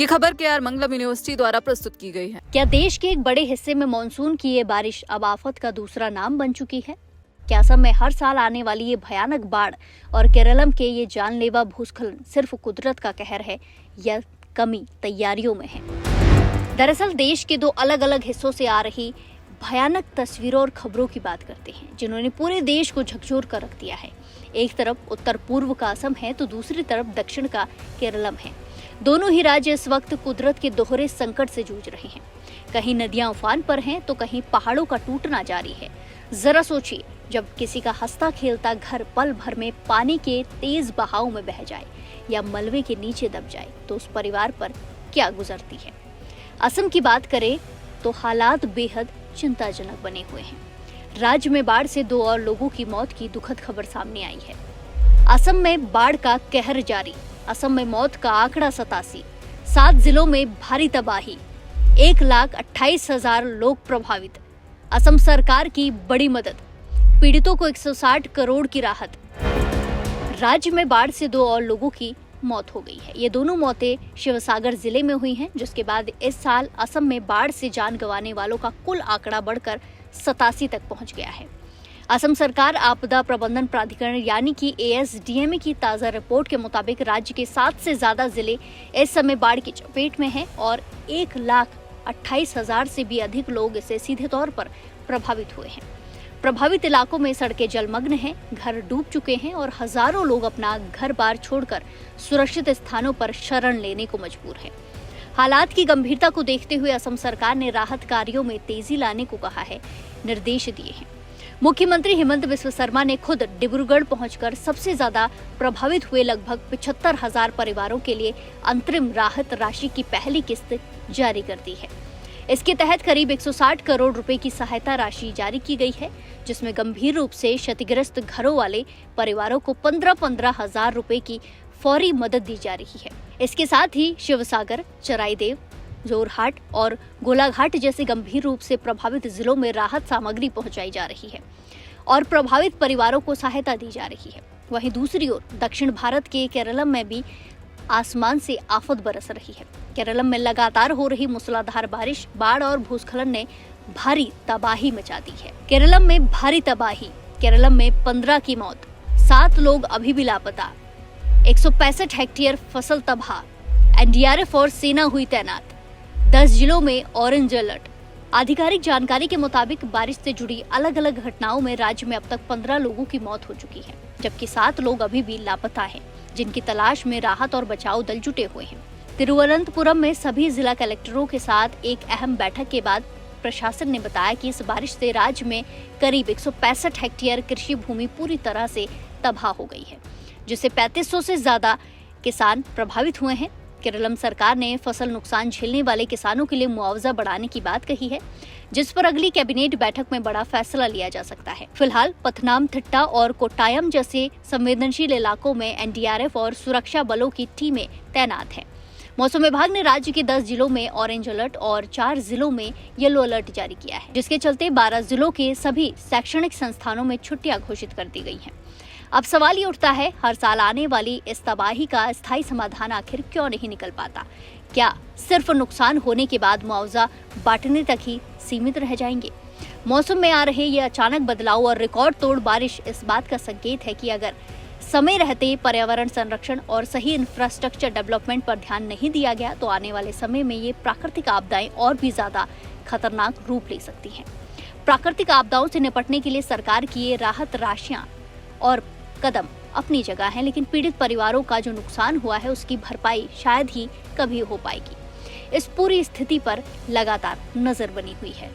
ये खबर केआर मंगलम यूनिवर्सिटी द्वारा प्रस्तुत की गई है। क्या देश के एक बड़े हिस्से में मानसून की ये बारिश अब आफत का दूसरा नाम बन चुकी है? क्या असम में हर साल आने वाली ये भयानक बाढ़ और केरलम के ये जानलेवा भूस्खलन सिर्फ कुदरत का कहर है या कमी तैयारियों में है? दरअसल देश के दो अलग अलग हिस्सों से आ रही भयानक तस्वीरों और खबरों की बात करते हैं, जिन्होंने पूरे देश को झकझोर कर रख दिया है। एक तरफ उत्तर पूर्व का असम है तो दूसरी तरफ दक्षिण का केरलम है। दोनों ही राज्य इस वक्त कुदरत के दोहरे संकट से जूझ रहे हैं। कहीं नदियां उफान पर हैं तो कहीं पहाड़ों का टूटना जारी है। जरा सोचिए, जब किसी का हंसता खेलता घर पल भर में पानी के तेज बहाव में बह जाए या मलबे के नीचे दब जाए तो उस परिवार पर क्या गुजरती है। असम की बात करें तो हालात बेहद चिंताजनक बने हुए हैं। राज्य में बाढ़ से 2 और लोगों की मौत की दुखद खबर सामने आई है। असम में बाढ़ का कहर जारी। असम में मौत का आंकड़ा 87। 7 जिलों में भारी तबाही। 1,28,000 लोग प्रभावित। असम सरकार की बड़ी मदद। पीड़ितों को 160 करोड़ की राहत। राज्य में बाढ़ से 2 और लोगों की मौत हो गई है। ये दोनों मौतें शिवसागर जिले में हुई हैं, जिसके बाद इस साल असम में बाढ़ से जान गंवाने वालों का कुल आंकड़ा बढ़कर 87 तक पहुंच गया है। असम सरकार आपदा प्रबंधन प्राधिकरण यानी कि ASDMA की ताज़ा रिपोर्ट के मुताबिक राज्य के 7 से ज्यादा जिले इस समय बाढ़ की चपेट में हैं और 1,28,000 से भी अधिक लोग इससे सीधे तौर पर प्रभावित हुए हैं। प्रभावित इलाकों में सड़कें जलमग्न हैं, घर डूब चुके हैं और हजारों लोग अपना घर बार छोड़कर सुरक्षित स्थानों पर शरण लेने को मजबूर हैं। हालात की गंभीरता को देखते हुए असम सरकार ने राहत कार्यों में तेजी लाने को कहा है, निर्देश दिए हैं। मुख्यमंत्री हेमंत बिस्वा शर्मा ने खुद डिब्रूगढ़ पहुंचकर सबसे ज्यादा प्रभावित हुए लगभग 75,000 परिवारों के लिए अंतरिम राहत राशि की पहली किस्त जारी कर दी है। इसके तहत करीब 160 करोड़ रुपए की सहायता राशि जारी की गई है, जिसमें गंभीर रूप से क्षतिग्रस्त घरों वाले परिवारों को 15-15 हजार रुपए की फौरी मदद दी जा रही है। इसके साथ ही शिवसागर, चराईदेव, जोरहाट और गोलाघाट जैसे गंभीर रूप से प्रभावित जिलों में राहत सामग्री पहुंचाई जा रही है और प्रभावित परिवारों को सहायता दी जा रही है। वहीं दूसरी ओर दक्षिण भारत के केरलम में भी आसमान से आफत बरस रही है। केरलम में लगातार हो रही मूसलाधार बारिश, बाढ़ और भूस्खलन ने भारी तबाही मचा दी है। केरलम में भारी तबाही। केरलम में 15 की मौत, 7 लोग अभी भी लापता, 165 हेक्टेयर फसल तबाह। NDRF और सेना हुई तैनात। 10 जिलों में ऑरेंज अलर्ट। आधिकारिक जानकारी के मुताबिक बारिश से जुड़ी अलग अलग घटनाओं में राज्य में अब तक 15 लोगों की मौत हो चुकी है, जबकि 7 लोग अभी भी लापता हैं, जिनकी तलाश में राहत और बचाव दल जुटे हुए हैं। तिरुवनंतपुरम में सभी जिला कलेक्टरों के साथ एक अहम बैठक के बाद प्रशासन ने बताया कि इस बारिश से राज्य में करीब 165 हेक्टेयर कृषि भूमि पूरी तरह से तबाह हो गई है, जिससे 3500 से ज्यादा किसान प्रभावित हुए हैं। केरलम सरकार ने फसल नुकसान झेलने वाले किसानों के लिए मुआवजा बढ़ाने की बात कही है, जिस पर अगली कैबिनेट बैठक में बड़ा फैसला लिया जा सकता है। फिलहाल पथनामथिट्टा और कोट्टायम जैसे संवेदनशील इलाकों में NDRF और सुरक्षा बलों की टीमें तैनात हैं। मौसम विभाग ने राज्य के 10 जिलों में ऑरेंज अलर्ट और 4 जिलों में येलो अलर्ट जारी किया है, जिसके चलते 12 जिलों के सभी शैक्षणिक संस्थानों में छुट्टियां घोषित कर दी गई हैं। अब सवाल ये उठता है, हर साल आने वाली इस तबाही का स्थायी समाधान आखिर क्यों नहीं निकल पाता? क्या सिर्फ नुकसान होने के बाद मुआवजा बांटने तक ही सीमित रह जाएंगे? मौसम में आ रहे ये अचानक बदलाव और रिकॉर्ड तोड़ बारिश इस बात का संकेत है कि अगर समय रहते पर्यावरण संरक्षण और सही इंफ्रास्ट्रक्चर डेवलपमेंट पर ध्यान नहीं दिया गया तो आने वाले समय में ये प्राकृतिक आपदाएं और भी ज्यादा खतरनाक रूप ले सकती हैं। प्राकृतिक आपदाओं से निपटने के लिए सरकार की ये राहत राशियां और कदम अपनी जगह है, लेकिन पीड़ित परिवारों का जो नुकसान हुआ है उसकी भरपाई शायद ही कभी हो पाएगी। इस पूरी स्थिति पर लगातार नजर बनी हुई है।